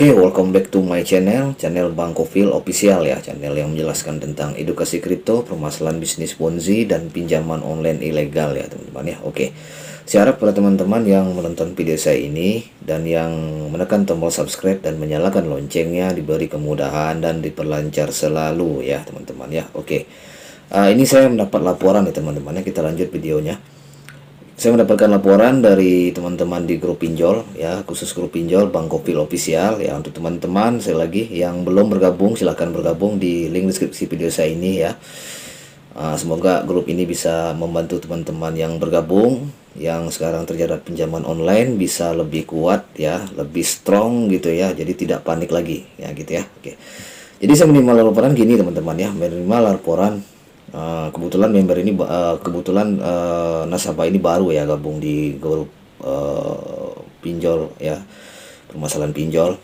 Oke, welcome back to my channel Bang Kofil Official ya, channel yang menjelaskan tentang edukasi kripto, permasalahan bisnis Ponzi dan pinjaman online ilegal ya teman-teman ya. Oke, saya harap para teman-teman yang menonton video saya ini dan yang menekan tombol subscribe dan menyalakan loncengnya diberi kemudahan dan diperlancar selalu ya teman-teman ya. Oke, ini saya mendapat laporan ya teman-teman ya, kita lanjut videonya. Saya mendapatkan laporan dari teman-teman di grup pinjol ya, khusus grup pinjol Bang Kofil Official ya. Untuk teman-teman sekali lagi yang belum bergabung, silahkan bergabung di link deskripsi video saya ini ya. Semoga grup ini bisa membantu teman-teman yang bergabung, yang sekarang terjerat pinjaman online bisa lebih kuat ya, lebih strong gitu ya. Jadi tidak panik lagi ya gitu ya. Oke. Jadi saya menerima laporan gini teman-teman ya, menerima laporan. Kebetulan member ini nasabah ini baru ya gabung di grup pinjol ya, permasalahan pinjol.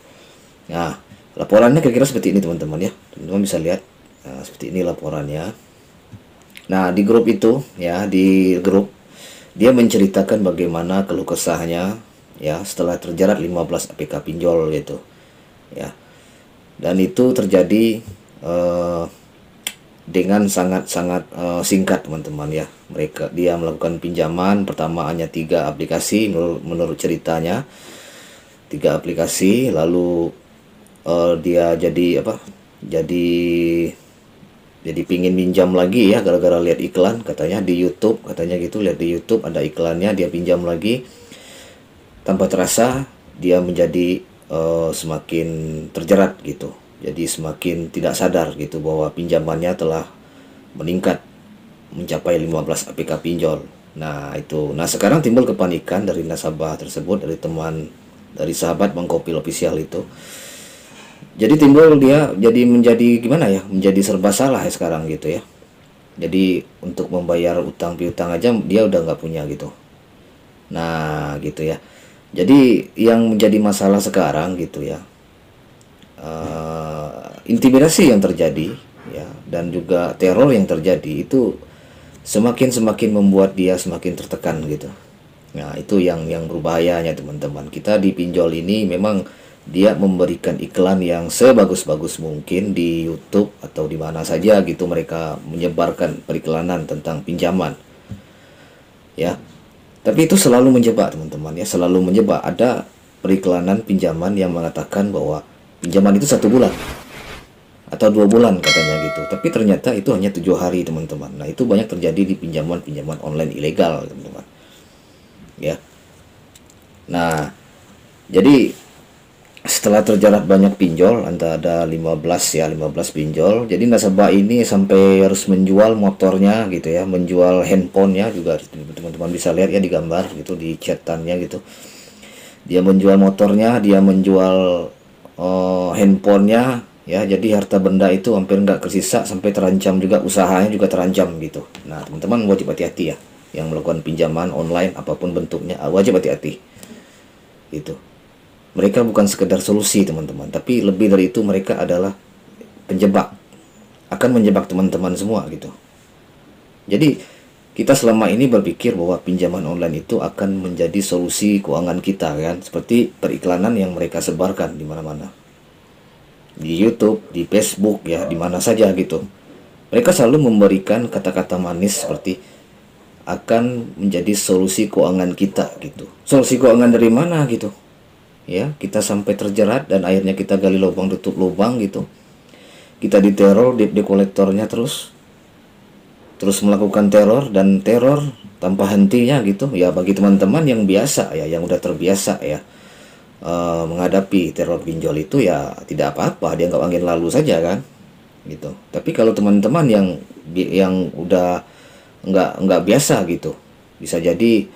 Nah, laporannya kira-kira seperti ini teman-teman ya, teman-teman bisa lihat. Seperti ini laporannya. Nah, di grup itu ya, di grup dia menceritakan bagaimana keluh kesahnya ya setelah terjerat 15 APK pinjol gitu ya, dan itu terjadi dengan sangat-sangat singkat teman-teman ya. Dia melakukan pinjaman pertama hanya 3 aplikasi menurut ceritanya, 3 aplikasi, lalu dia jadi pingin minjam lagi ya, gara-gara lihat iklan katanya di YouTube, katanya gitu, lihat di YouTube ada iklannya, dia pinjam lagi. Tanpa terasa dia menjadi semakin terjerat gitu. Jadi semakin tidak sadar gitu bahwa pinjamannya telah meningkat mencapai 15 APK pinjol. Nah itu, sekarang timbul kepanikan dari nasabah tersebut, dari sahabat Bang Kofil Official itu. Jadi timbul dia menjadi gimana ya, menjadi serba salah ya sekarang gitu ya. Jadi untuk membayar utang piutang aja dia udah nggak punya gitu. Nah gitu ya. Jadi yang menjadi masalah sekarang gitu ya, intimidasi yang terjadi ya, dan juga teror yang terjadi itu semakin membuat dia semakin tertekan gitu. Nah itu yang berbahayanya teman-teman. Kita di pinjol ini memang dia memberikan iklan yang sebagus-bagus mungkin di YouTube atau di mana saja gitu, mereka menyebarkan periklanan tentang pinjaman ya. Tapi itu selalu menjebak teman-teman ya, selalu menjebak. Ada periklanan pinjaman yang mengatakan bahwa pinjaman itu 1 bulan atau 2 bulan katanya gitu, tapi ternyata itu hanya 7 hari teman-teman. Nah itu banyak terjadi di pinjaman online ilegal teman-teman ya. Nah jadi setelah terjerat banyak pinjol, ada 15 pinjol, jadi nasabah ini sampai harus menjual motornya gitu ya, menjual handphonenya juga, teman-teman bisa lihat ya di gambar gitu, di chatannya gitu. Dia menjual motornya, dia menjual handphonenya ya, jadi harta benda itu hampir nggak tersisa, sampai terancam juga usahanya juga terancam gitu. Nah teman-teman wajib hati-hati ya, yang melakukan pinjaman online apapun bentuknya wajib hati-hati gitu. Mereka bukan sekedar solusi teman-teman, tapi lebih dari itu mereka adalah penjebak, akan menjebak teman-teman semua gitu. Jadi kita selama ini berpikir bahwa pinjaman online itu akan menjadi solusi keuangan kita kan, seperti periklanan yang mereka sebarkan di mana-mana, di YouTube, di Facebook ya, di mana saja gitu. Mereka selalu memberikan kata-kata manis seperti akan menjadi solusi keuangan kita gitu. Solusi keuangan dari mana gitu ya, kita sampai terjerat dan akhirnya kita gali lubang tutup lubang gitu. Kita diteror, debt kolektornya terus melakukan teror dan teror tanpa hentinya gitu ya. Bagi teman-teman yang biasa ya, yang udah terbiasa ya menghadapi teror pinjol itu ya tidak apa-apa, dia nggak angin lalu saja kan gitu. Tapi kalau teman-teman yang udah nggak biasa gitu, bisa jadi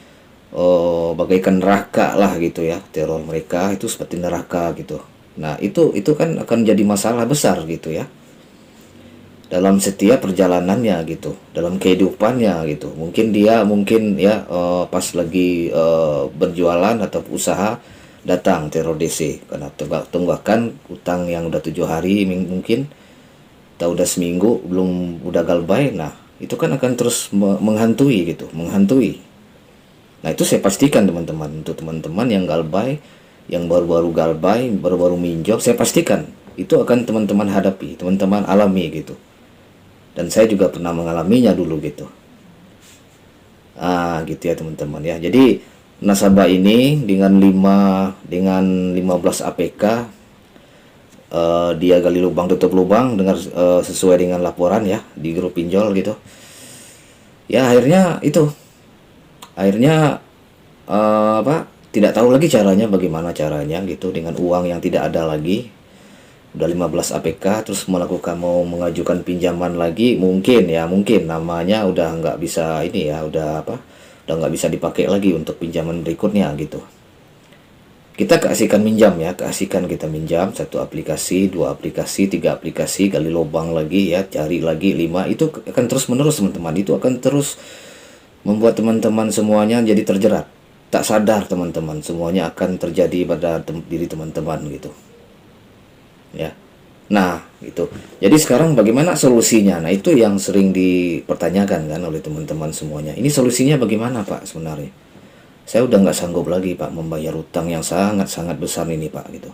bagaikan neraka lah gitu ya, teror mereka itu seperti neraka gitu. Nah itu kan akan jadi masalah besar gitu ya dalam setiap perjalanannya gitu, dalam kehidupannya gitu. Mungkin ya pas lagi berjualan atau usaha, datang teror DC karena tunggakan utang yang udah 7 hari mungkin, atau udah seminggu belum, udah galbay. Nah itu kan akan terus menghantui gitu, menghantui. Nah itu saya pastikan teman-teman, untuk teman-teman yang galbay yang baru-baru galbay, baru-baru minjol, saya pastikan itu akan teman-teman hadapi, teman-teman alami gitu. Dan saya juga pernah mengalaminya dulu gitu. Gitu ya teman-teman ya. Jadi nasabah ini dengan 15 APK, dia gali lubang tutup lubang dengan sesuai dengan laporan ya di grup pinjol gitu. Ya akhirnya tidak tahu lagi bagaimana caranya gitu, dengan uang yang tidak ada lagi. Udah 15 APK terus mau mengajukan pinjaman lagi, mungkin namanya udah nggak bisa ini ya, udah nggak bisa dipakai lagi untuk pinjaman berikutnya gitu. Kita keasikan kita minjam 1 aplikasi, 2 aplikasi, 3 aplikasi, gali lubang lagi ya, cari lagi 5, itu akan terus menerus teman-teman. Itu akan terus membuat teman-teman semuanya jadi terjerat. Tak sadar teman-teman, semuanya akan terjadi pada diri teman-teman gitu ya. Nah gitu, jadi sekarang bagaimana solusinya? Nah itu yang sering dipertanyakan kan oleh teman-teman semuanya. Ini solusinya bagaimana Pak sebenarnya? Saya udah nggak sanggup lagi Pak membayar utang yang sangat-sangat besar ini Pak gitu.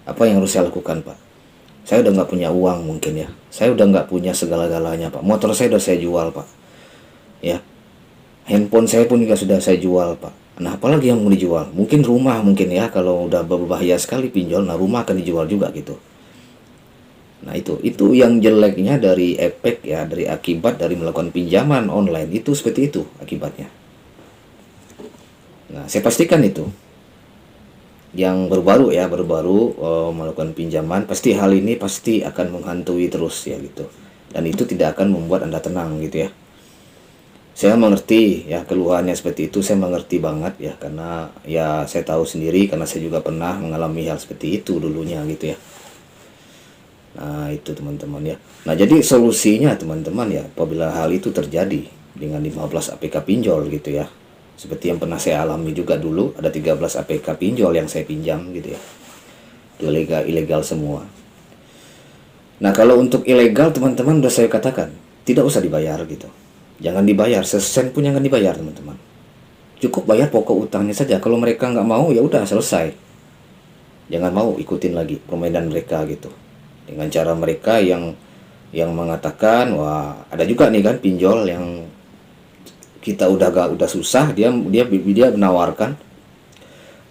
Apa yang harus saya lakukan Pak? Saya udah nggak punya uang mungkin ya. Saya udah nggak punya segala-galanya Pak. Motor saya udah saya jual Pak. Ya, handphone saya pun juga sudah saya jual Pak. Nah apalagi yang mau dijual? Mungkin rumah mungkin ya, kalau udah berbahaya sekali pinjol, nah rumah akan dijual juga gitu. Nah itu yang jeleknya dari efek ya, dari akibat dari melakukan pinjaman online itu seperti itu akibatnya. Nah saya pastikan itu yang baru melakukan pinjaman, pasti hal ini pasti akan menghantui terus ya gitu, dan itu tidak akan membuat Anda tenang gitu ya. Saya mengerti ya keluhannya seperti itu, saya mengerti banget ya, karena ya saya tahu sendiri karena saya juga pernah mengalami hal seperti itu dulunya gitu ya. Nah itu teman-teman ya. Nah jadi solusinya teman-teman ya, apabila hal itu terjadi dengan 15 APK pinjol gitu ya, seperti yang pernah saya alami juga dulu, ada 13 APK pinjol yang saya pinjam gitu ya, itu ilegal semua. Nah kalau untuk ilegal teman-teman udah saya katakan tidak usah dibayar gitu. Jangan dibayar, sesen pun jangan dibayar teman-teman. Cukup bayar pokok utangnya saja. Kalau mereka nggak mau ya udah selesai. Jangan mau ikutin lagi permainan mereka gitu. Dengan cara mereka yang mengatakan, wah ada juga nih kan pinjol yang kita udah susah, dia menawarkan,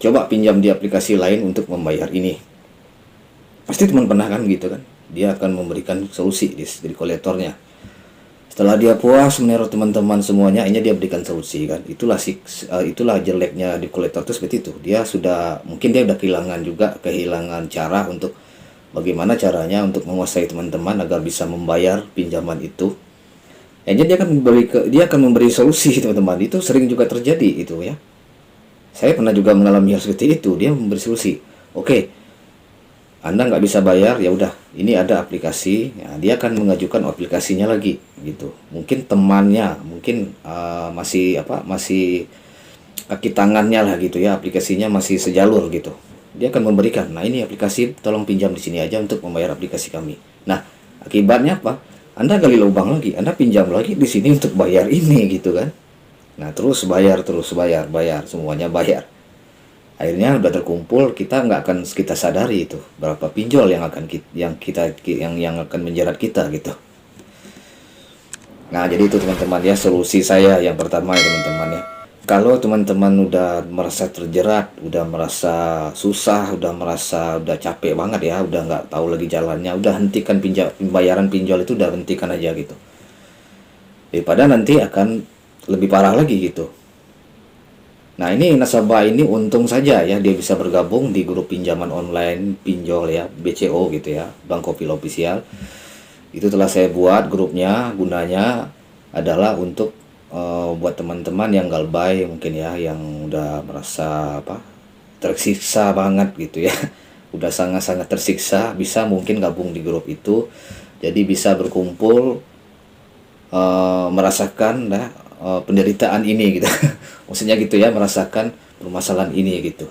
coba pinjam di aplikasi lain untuk membayar ini. Pasti teman pernah kan gitu kan. Dia akan memberikan solusi di kolektornya. Setelah dia puas meneror teman-teman semuanya, ini dia berikan solusi kan. Itulah jeleknya di kolektor itu seperti itu. Mungkin dia udah kehilangan cara untuk bagaimana caranya untuk menguasai teman-teman agar bisa membayar pinjaman itu. Jadi dia akan memberi solusi teman-teman. Itu sering juga terjadi itu ya. Saya pernah juga mengalami hal seperti itu. Dia memberi solusi. Oke, Anda nggak bisa bayar, ya udah, ini ada aplikasi, ya, dia akan mengajukan aplikasinya lagi, gitu. Mungkin temannya, masih kaki tangannya lah gitu ya, aplikasinya masih sejalur gitu. Dia akan memberikan, nah ini aplikasi, tolong pinjam di sini aja untuk membayar aplikasi kami. Nah akibatnya apa? Anda gali lubang lagi, Anda pinjam lagi di sini untuk bayar ini gitu kan. Nah terus bayar, semuanya bayar. Akhirnya udah terkumpul, kita nggak akan kita sadari itu berapa pinjol yang akan menjerat kita gitu. Nah jadi itu teman-teman ya, solusi saya yang pertama ya teman-teman ya. Kalau teman-teman udah merasa terjerat, udah merasa susah, udah capek banget ya, udah nggak tahu lagi jalannya, udah hentikan pembayaran pinjol itu, udah hentikan aja gitu. Daripada nanti akan lebih parah lagi gitu. Nah ini nasabah ini untung saja ya, dia bisa bergabung di grup pinjaman online pinjol ya, BCO gitu ya, Bank Kopil Official. Itu telah saya buat grupnya, gunanya adalah untuk buat teman-teman yang galbay mungkin ya, yang udah merasa tersiksa banget gitu ya, udah sangat-sangat tersiksa, bisa mungkin gabung di grup itu. Jadi bisa berkumpul, merasakan penderitaan ini gitu. Maksudnya gitu ya, merasakan permasalahan ini gitu.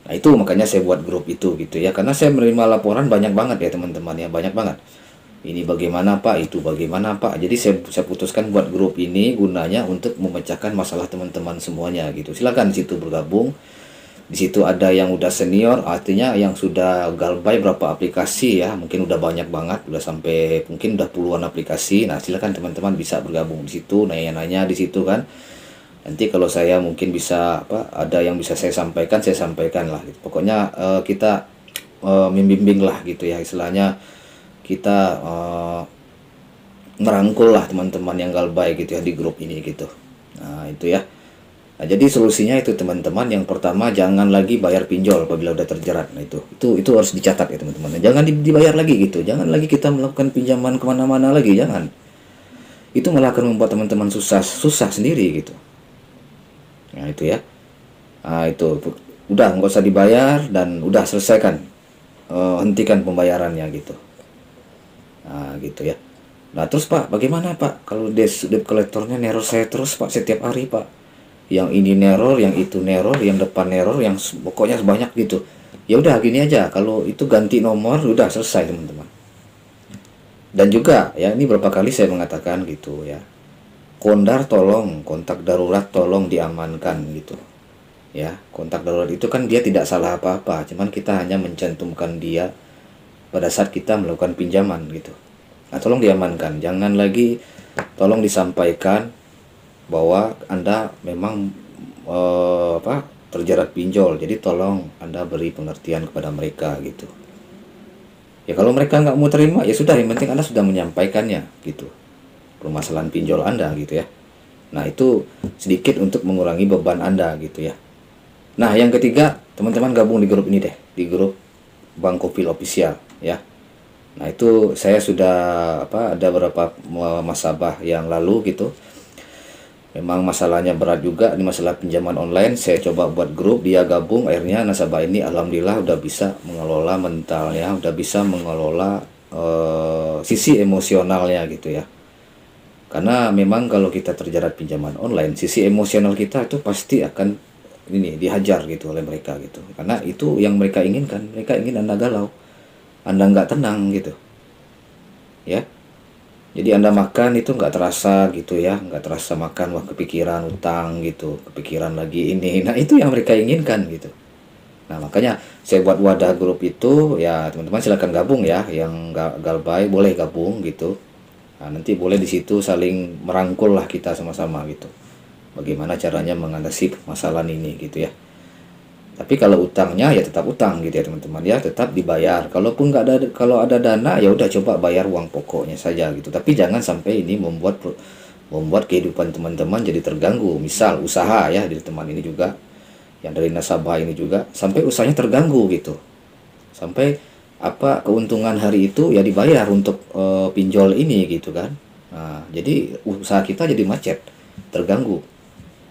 Nah itu makanya saya buat grup itu gitu ya, karena saya menerima laporan banyak banget ya teman-teman ya, banyak banget. Ini bagaimana Pak, itu bagaimana Pak. Jadi saya putuskan buat grup ini gunanya untuk memecahkan masalah teman-teman semuanya gitu. Silakan situ bergabung. Di situ ada yang udah senior, artinya yang sudah galbay berapa aplikasi ya, mungkin udah banyak banget, udah sampai mungkin udah puluhan aplikasi. Nah, silakan teman-teman bisa bergabung di situ, nanya-nanya di situ kan. Nanti kalau saya mungkin bisa apa, ada yang bisa saya sampaikan lah gitu. Pokoknya kita membimbing lah gitu ya, istilahnya kita merangkul lah teman-teman yang galbay gitu ya di grup ini gitu. Nah, itu ya. Nah, jadi solusinya itu teman-teman, yang pertama jangan lagi bayar pinjol apabila udah terjerat. Nah, itu harus dicatat ya teman-teman. Nah, jangan dibayar lagi gitu. Jangan lagi kita melakukan pinjaman kemana-mana lagi, jangan. Itu malah akan membuat teman-teman susah sendiri gitu. Nah, itu ya. Nah, itu udah nggak usah dibayar dan udah selesaikan. Hentikan pembayarannya gitu. Nah, gitu ya. Nah, terus Pak, bagaimana Pak kalau debt collectornya neror saya terus Pak setiap hari Pak? Yang ini neror, yang itu neror, yang depan neror, yang pokoknya sebanyak gitu. Ya udah gini aja, kalau itu ganti nomor udah selesai teman-teman. Dan juga ya, ini berapa kali saya mengatakan gitu ya. Kondar tolong, kontak darurat tolong diamankan gitu. Ya, kontak darurat itu kan dia tidak salah apa-apa, cuman kita hanya mencantumkan dia pada saat kita melakukan pinjaman gitu. Nah, tolong diamankan, jangan lagi, tolong disampaikan bahwa Anda memang terjerat pinjol. Jadi tolong Anda beri pengertian kepada mereka gitu. Ya kalau mereka nggak mau terima ya sudah, yang penting Anda sudah menyampaikannya gitu. Permasalahan pinjol Anda gitu ya. Nah, itu sedikit untuk mengurangi beban Anda gitu ya. Nah, yang ketiga, teman-teman gabung di grup ini deh, di grup Bang Kopil Official ya. Nah, itu saya sudah ada beberapa nasabah yang lalu gitu. Memang masalahnya berat juga, ini masalah pinjaman online. Saya coba buat grup, dia gabung, akhirnya nasabah ini alhamdulillah udah bisa mengelola mentalnya, udah bisa mengelola sisi emosionalnya gitu ya. Karena memang kalau kita terjerat pinjaman online, sisi emosional kita itu pasti akan ini dihajar gitu oleh mereka gitu. Karena itu yang mereka inginkan, mereka ingin Anda galau, Anda nggak tenang gitu ya. Jadi Anda makan itu nggak terasa gitu ya, nggak terasa makan, wah kepikiran utang gitu, kepikiran lagi ini. Nah, itu yang mereka inginkan gitu. Nah, makanya saya buat wadah grup itu ya, teman-teman silakan gabung ya, yang galbay boleh gabung gitu. Nah, nanti boleh di situ saling merangkul lah kita sama-sama gitu. Bagaimana caranya mengatasi masalah ini gitu ya. Tapi kalau utangnya ya tetap utang gitu ya teman-teman ya, tetap dibayar. Kalaupun nggak ada, kalau ada dana ya udah coba bayar uang pokoknya saja gitu. Tapi jangan sampai ini membuat kehidupan teman-teman jadi terganggu. Misal usaha ya dari teman ini juga, yang dari nasabah ini juga, sampai usahanya terganggu gitu. Sampai keuntungan hari itu ya dibayar untuk pinjol ini gitu kan. Nah, jadi usaha kita jadi macet, terganggu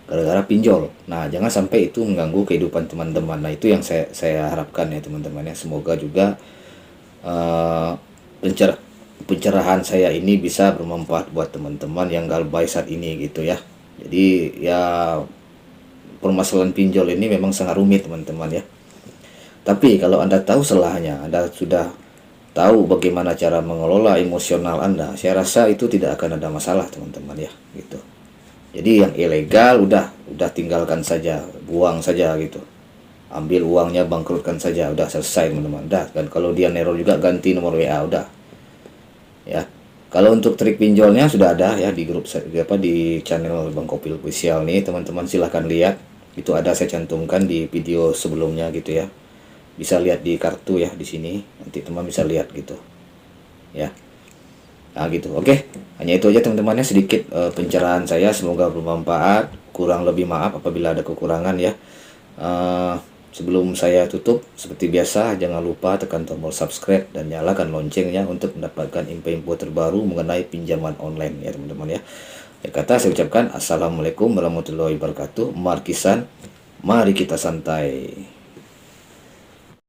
gara-gara pinjol. Nah, jangan sampai itu mengganggu kehidupan teman-teman. Nah, itu yang saya harapkan ya teman-teman ya. Semoga juga uh, pencerahan saya ini bisa bermanfaat buat teman-teman yang galbay saat ini gitu ya. Jadi ya, permasalahan pinjol ini memang sangat rumit teman-teman ya. Tapi kalau Anda tahu salahnya, Anda sudah tahu bagaimana cara mengelola emosional Anda, saya rasa itu tidak akan ada masalah teman-teman ya gitu. Jadi yang ilegal udah tinggalkan saja, buang saja gitu. Ambil uangnya, bangkrutkan saja, udah selesai teman-teman. Dah, dan kalau dia neror juga ganti nomor WA udah. Ya. Kalau untuk trik pinjolnya sudah ada ya di grup di channel Bang Kopil Official nih, teman-teman silahkan lihat. Itu ada saya cantumkan di video sebelumnya gitu ya. Bisa lihat di kartu ya di sini. Nanti teman bisa lihat gitu. Ya. Nah gitu, oke. Hanya itu aja teman-temannya, sedikit pencerahan saya, semoga bermanfaat. Kurang lebih maaf apabila ada kekurangan ya. Sebelum saya tutup, seperti biasa jangan lupa tekan tombol subscribe dan nyalakan loncengnya untuk mendapatkan info-info terbaru mengenai pinjaman online ya teman-teman ya. Kata saya ucapkan assalamualaikum warahmatullahi wabarakatuh. Markisan, mari kita santai.